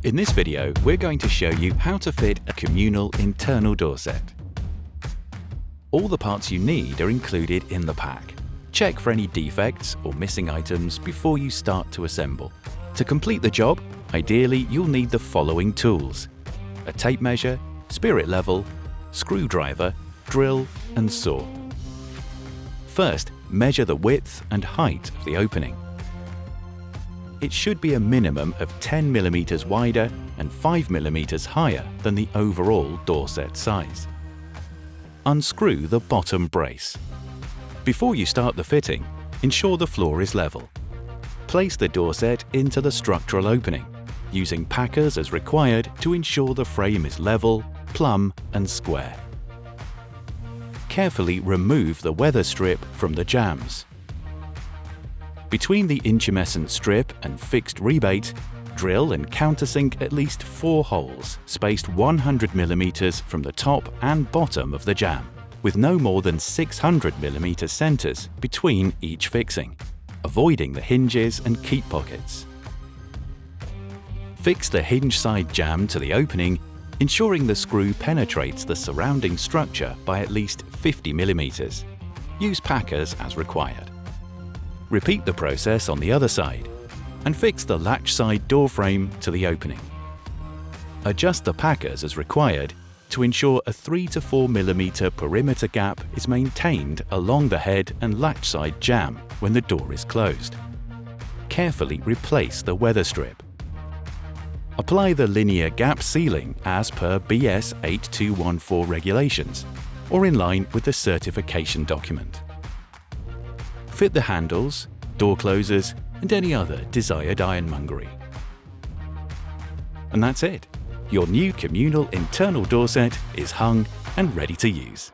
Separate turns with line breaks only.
In this video, we're going to show you how to fit a communal internal door set. All the parts you need are included in the pack. Check for any defects or missing items before you start to assemble. To complete the job, ideally you'll need the following tools: a tape measure, spirit level, screwdriver, drill and saw. First, measure the width and height of the opening. It should be a minimum of 10 mm wider and 5 mm higher than the overall door set size. Unscrew the bottom brace. Before you start the fitting, ensure the floor is level. Place the door set into the structural opening, using packers as required to ensure the frame is level, plumb and square. Carefully remove the weather strip from the jambs. Between the intumescent strip and fixed rebate, drill and countersink at least 4 holes spaced 100 mm from the top and bottom of the jamb, with no more than 600 mm centers between each fixing, avoiding the hinges and keep pockets. Fix the hinge side jamb to the opening, ensuring the screw penetrates the surrounding structure by at least 50 mm. Use packers as required. Repeat the process on the other side and fix the latch side door frame to the opening. Adjust the packers as required to ensure a 3 to 4 mm perimeter gap is maintained along the head and latch side jamb when the door is closed. Carefully replace the weather strip. Apply the linear gap sealing as per BS 8214 regulations or in line with the certification document. Fit the handles, door closers and any other desired ironmongery. And that's it. Your new communal internal door set is hung and ready to use.